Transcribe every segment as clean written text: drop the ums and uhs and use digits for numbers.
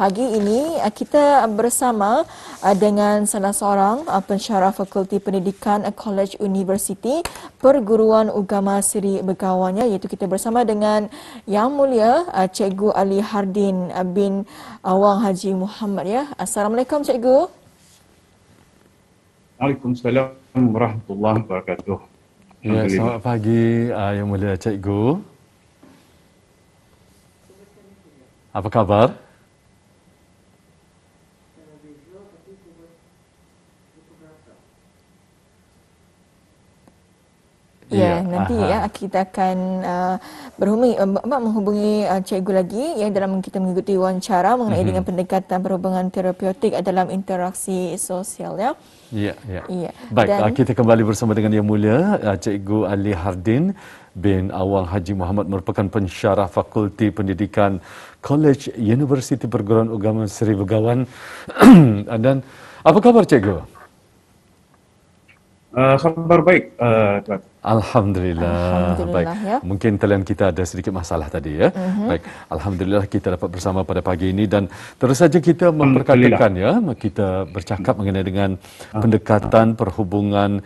Pagi ini kita bersama dengan salah seorang pensyarah Fakulti Pendidikan College University Perguruan Ugama Seri Begawan, iaitu kita bersama dengan Yang Mulia Cikgu Ali Hardin bin Awang Haji Muhammad, ya. Assalamualaikum Cikgu. Waalaikumsalam warahmatullahi wabarakatuh. Ya, Alhamdulillah. selamat pagi Yang Mulia Cikgu. Apa kabar? Ya, nanti kita akan menghubungi cikgu lagi ya dalam kita mengikuti wawancara mengenai dengan pendekatan perhubungan terapeutik dalam interaksi sosial, ya. Ya, ya. Ya. Baik, kita kembali bersama dengan Yang Mulia Cikgu Ali Hardin bin Awang Haji Muhammad, merupakan pensyarah Fakulti Pendidikan College University Perguruan Ugama Seri Begawan. Dan apa kabar Cikgu? Khabar baik, Tuan. Alhamdulillah. Baik. Ya. Mungkin talian kita ada sedikit masalah tadi, ya. Baik. Alhamdulillah kita dapat bersama pada pagi ini, dan terus saja kita memperkatakan, ya, kita bercakap mengenai dengan pendekatan perhubungan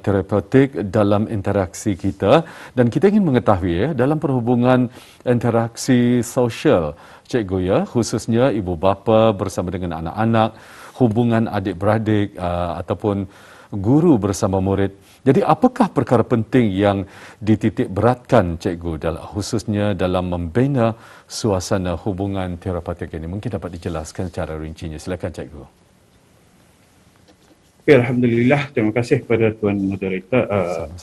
terapeutik dalam interaksi kita, dan kita ingin mengetahui, ya, dalam perhubungan interaksi sosial cikgu, ya, khususnya ibu bapa bersama dengan anak-anak, hubungan adik-beradik ataupun guru bersama murid. Jadi apakah perkara penting yang dititik beratkan cikgu khususnya dalam membina suasana hubungan terapeutik ini? Mungkin dapat dijelaskan secara rincinya. Silakan cikgu. Okay, Alhamdulillah, terima kasih kepada Tuan Moderator.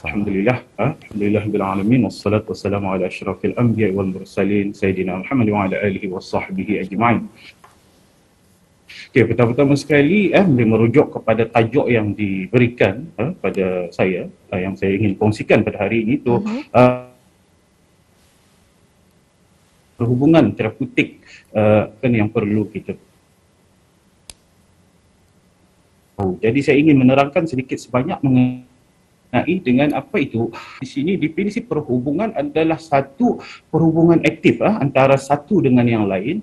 Alhamdulillah, Alhamdulillahirabbil alamin, wassalatu wassalamu ala asyrafil anbiya'i wal mursalin sayyidina Muhammad wa ala alihi washabbihi ajma'in. Okay, pertama-tama sekali boleh merujuk kepada tajuk yang diberikan pada saya, yang saya ingin kongsikan pada hari ini tu, perhubungan terapeutik kan yang perlu kita tahu. Jadi saya ingin menerangkan sedikit sebanyak mengenai dengan apa itu. Di sini definisi perhubungan adalah satu perhubungan aktif antara satu dengan yang lain,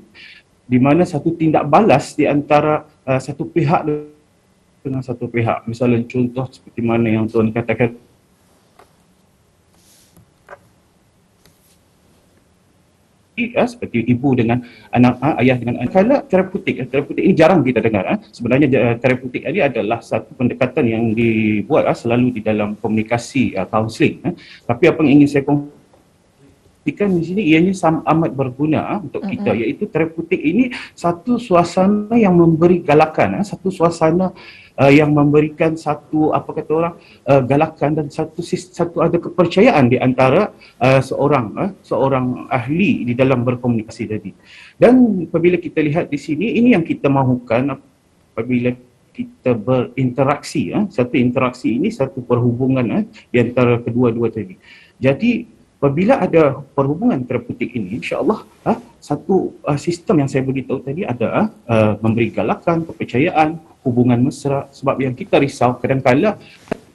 di mana satu tindak balas di antara satu pihak dengan satu pihak. Misalnya contoh seperti mana yang Tuan katakan, seperti ibu dengan anak, ayah dengan anak. Kalau terapeutik ini jarang kita dengar. Sebenarnya terapeutik ini adalah satu pendekatan yang dibuat selalu di dalam komunikasi kaunseling. Tapi apa yang ingin saya di sini ianya amat berguna untuk kita, iaitu terapeutik ini satu suasana yang memberi galakan, satu suasana yang memberikan satu, apa kata orang, galakan, dan satu ada kepercayaan di antara seorang ahli di dalam berkomunikasi tadi. Dan apabila kita lihat di sini, ini yang kita mahukan apabila kita berinteraksi, satu interaksi ini satu perhubungan di antara kedua-dua tadi. Jadi apabila ada perhubungan terapeutik ini, insya-Allah satu sistem yang saya beritahu tadi ada memberi galakan, kepercayaan, hubungan mesra. Sebab yang kita risau kadang-kala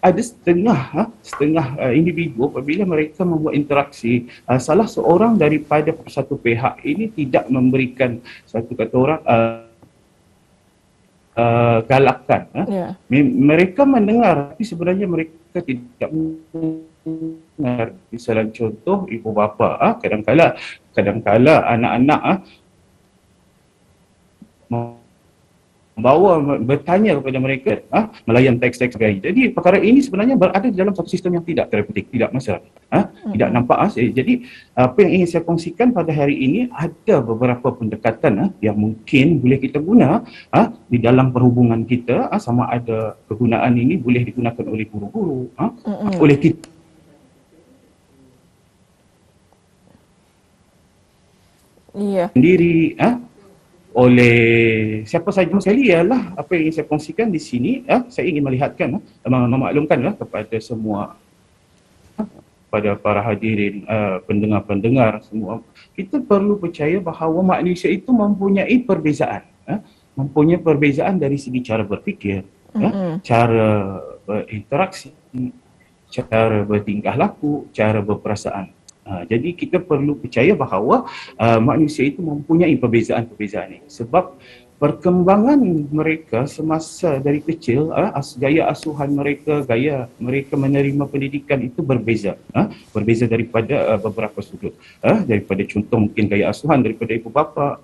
ada setengah individu apabila mereka membuat interaksi, salah seorang daripada satu pihak ini tidak memberikan satu kata orang galakan. Mereka mendengar tapi sebenarnya mereka tidak mendengar. Misalnya contoh ibu bapa, kadang-kala anak-anak bertanya kepada mereka, melayan teks-teks gaya. Jadi perkara ini sebenarnya berada di dalam satu sistem yang tidak terapeutik, tidak masalah, tidak nampak. Jadi apa yang ingin saya kongsikan pada hari ini, ada beberapa pendekatan yang mungkin boleh kita guna di dalam perhubungan kita. Sama ada kegunaan ini boleh digunakan oleh guru-guru, oleh kita sendiri, oleh siapa saja sekali. Ialah apa yang ingin saya kongsikan di sini, saya ingin melihatkan, memaklumkan kepada semua, pada para hadirin, pendengar-pendengar semua, kita perlu percaya bahawa manusia itu mempunyai perbezaan, mempunyai perbezaan dari segi cara berfikir, cara berinteraksi, cara bertingkah laku, cara berperasaan. Jadi kita perlu percaya bahawa manusia itu mempunyai perbezaan-perbezaan ini. Sebab perkembangan mereka semasa dari kecil, gaya asuhan mereka, gaya mereka menerima pendidikan itu berbeza. Berbeza daripada beberapa sudut. Daripada contoh mungkin gaya asuhan daripada ibu bapa,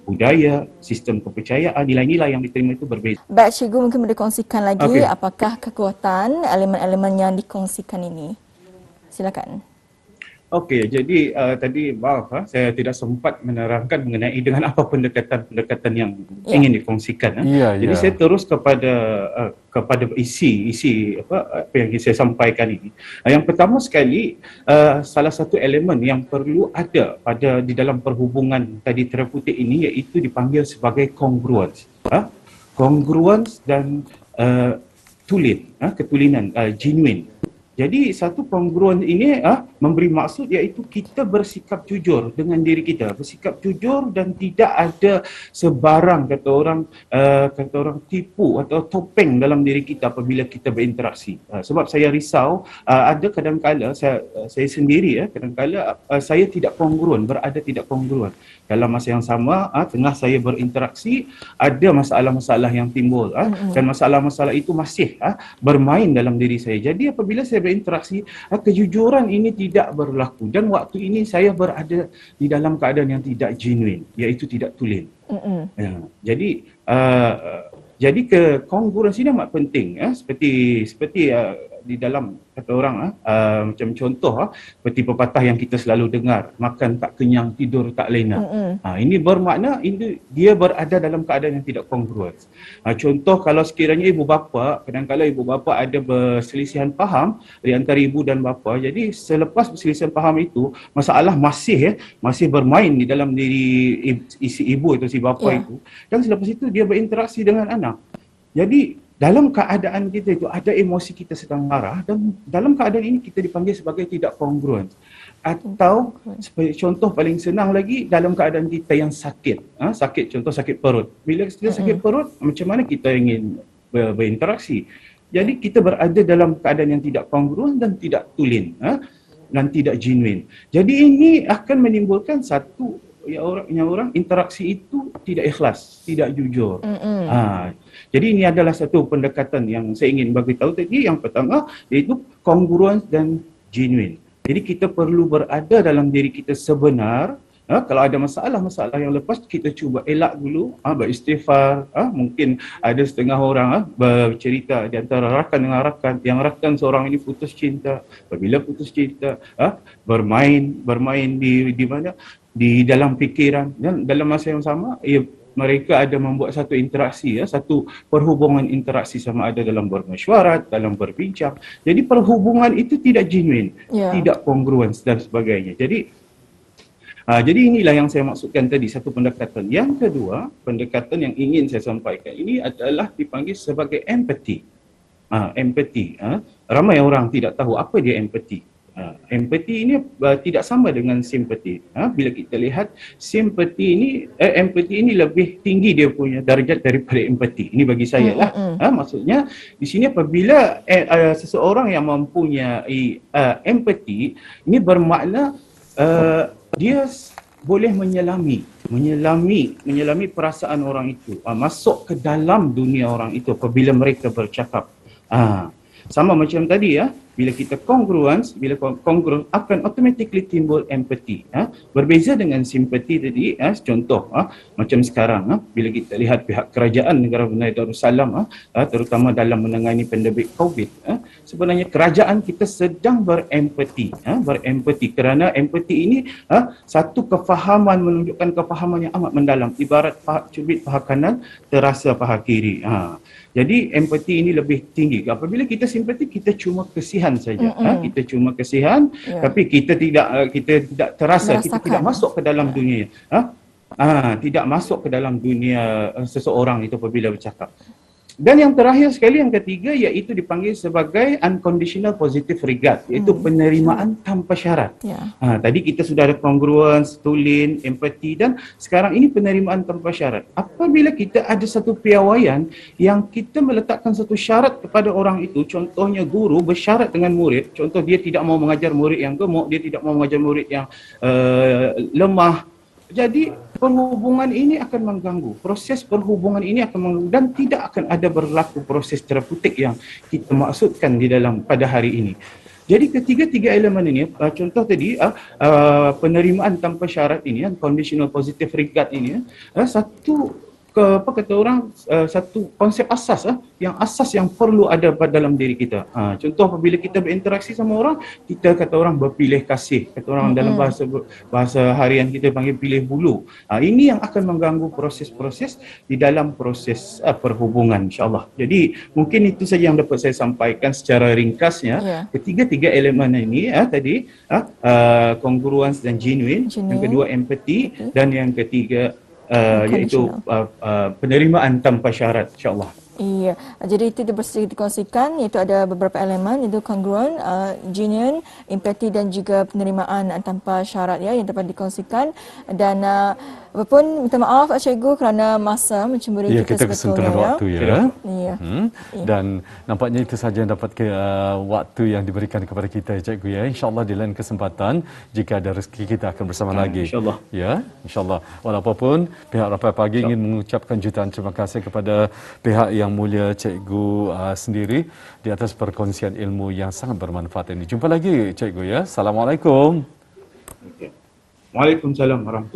budaya, sistem kepercayaan, nilai-nilai yang diterima itu berbeza. Baik, cikgu mungkin boleh kongsikan lagi apakah kekuatan elemen-elemen yang dikongsikan ini? Silakan. Okey, jadi tadi maaf saya tidak sempat menerangkan mengenai dengan apa pendekatan-pendekatan yang ingin dikongsikan. Jadi saya terus kepada isi apa yang saya sampaikan ini. Yang pertama sekali, salah satu elemen yang perlu ada di dalam perhubungan tadi terapeutik ini iaitu dipanggil sebagai congruence. Congruence dan ketulinan, genuine. Jadi satu congruent ini memberi maksud iaitu kita bersikap jujur dengan diri kita, bersikap jujur dan tidak ada sebarang kata orang tipu atau topeng dalam diri kita apabila kita berinteraksi. Sebab saya risau ada kadang-kala saya sendiri kadang-kala saya tidak kongruen, berada tidak kongruen. Dalam masa yang sama tengah saya berinteraksi ada masalah-masalah yang timbul dan masalah-masalah itu masih bermain dalam diri saya. Jadi apabila saya berinteraksi, kejujuran ini tidak berlaku dan waktu ini saya berada di dalam keadaan yang tidak genuine, iaitu tidak tulen. Jadi kongruensi ini amat penting seperti di dalam kata orang macam contoh seperti pepatah yang kita selalu dengar, makan tak kenyang, tidur tak lena. Ini bermakna dia berada dalam keadaan yang tidak kongruen. Contoh kalau sekiranya ibu bapa, kadang-kadang ibu bapa ada perselisihan faham di antara ibu dan bapa. Jadi selepas perselisihan faham itu, masalah masih bermain di dalam diri si ibu atau si bapa itu. Dan selepas itu dia berinteraksi dengan anak. Jadi dalam keadaan kita itu ada emosi kita sedang marah dan dalam keadaan ini kita dipanggil sebagai tidak kongruen. Atau contoh paling senang lagi dalam keadaan kita yang sakit. Contoh sakit perut. Bila kita sakit perut, macam mana kita ingin berinteraksi? Jadi kita berada dalam keadaan yang tidak kongruen dan tidak tulen dan tidak genuine. Jadi ini akan menimbulkan satu yang orang interaksi itu tidak ikhlas, tidak jujur. Jadi ini adalah satu pendekatan yang saya ingin bagi tahu tadi. Yang pertama iaitu congruence dan genuine. Jadi kita perlu berada dalam diri kita sebenar. Kalau ada masalah yang lepas kita cuba elak dulu, beristighfar. Mungkin ada setengah orang bercerita di antara rakan dengan rakan, yang rakan seorang ini putus cinta. Apabila putus cinta, bermain di mana? Di dalam fikiran, dan dalam masa yang sama mereka ada membuat satu interaksi, satu perhubungan interaksi sama ada dalam bermesyuarat, dalam berbincang. Jadi perhubungan itu tidak genuine, tidak kongruen dan sebagainya. Jadi inilah yang saya maksudkan tadi, satu pendekatan. Yang kedua, pendekatan yang ingin saya sampaikan ini adalah dipanggil sebagai empathy. Empathy. Ramai orang tidak tahu apa dia empathy. Empathy ini tidak sama dengan simpati. Bila kita lihat empathy ini lebih tinggi dia punya darjat daripada empathy. Ini bagi saya lah. Maksudnya di sini apabila seseorang yang mempunyai empathy, ini bermakna dia boleh menyelami perasaan orang itu, masuk ke dalam dunia orang itu apabila mereka bercakap. Sama macam tadi bila kita congruence, akan automatically timbul empathy. Berbeza dengan simpati tadi, contoh macam sekarang bila kita lihat pihak kerajaan negara Brunei Darussalam, terutama dalam menangani pandemik COVID, sebenarnya kerajaan kita sedang berempati kerana empati ini satu kefahaman, menunjukkan kefahaman yang amat mendalam, ibarat cubit paha kanan terasa paha kiri. Jadi empati ini lebih tinggi. Apabila kita simpati, kita cuma kesihan saja. Kita cuma kesihan, tapi kita tidak terasa, kita tidak masuk ke dalam dunia. Tidak masuk ke dalam dunia seseorang itu apabila bercakap. Dan yang terakhir sekali, yang ketiga, iaitu dipanggil sebagai unconditional positive regard, iaitu penerimaan tanpa syarat. Tadi kita sudah ada congruence, tulen, empati, dan sekarang ini penerimaan tanpa syarat. Apabila kita ada satu piawaian yang kita meletakkan satu syarat kepada orang itu, contohnya guru bersyarat dengan murid, contoh dia tidak mau mengajar murid yang gemuk, dia tidak mau mengajar murid yang lemah, jadi perhubungan ini akan mengganggu, proses perhubungan ini akan mengganggu, dan tidak akan ada berlaku proses terapeutik yang kita maksudkan di dalam pada hari ini. Jadi ketiga-tiga elemen ini, contoh tadi penerimaan tanpa syarat ini, conditional positive regard ini, satu satu konsep asas yang perlu ada dalam diri kita. Contoh apabila kita berinteraksi sama orang, kita kata orang berpilih kasih, kata orang dalam bahasa harian kita panggil pilih bulu. Ini yang akan mengganggu proses-proses di dalam proses perhubungan, insya-Allah. Jadi mungkin itu saja yang dapat saya sampaikan secara ringkasnya. Ketiga-tiga elemen ini tadi congruence dan genuine, yang kedua empathy, dan yang ketiga iaitu penerimaan tanpa syarat, insya-Allah. Iya, jadi itu dikongsikan, iaitu ada beberapa elemen, iaitu congruent, genuine, empathy dan juga penerimaan tanpa syarat yang dapat dikongsikan. Dan apapun, minta maaf Cikgu kerana masa mencemburi kita kesentuhan waktu Iya. Dan nampaknya itu saja yang dapat waktu yang diberikan kepada kita, Cikgu InsyaAllah di lain kesempatan jika ada rezeki kita akan bersama lagi. InsyaAllah. InsyaAllah. Walaupun pihak Rapai Pagi ingin mengucapkan jutaan terima kasih kepada pihak yang mulia Cikgu sendiri di atas perkongsian ilmu yang sangat bermanfaat ini. Jumpa lagi Cikgu Assalamualaikum. Waalaikumsalam warahmatullahi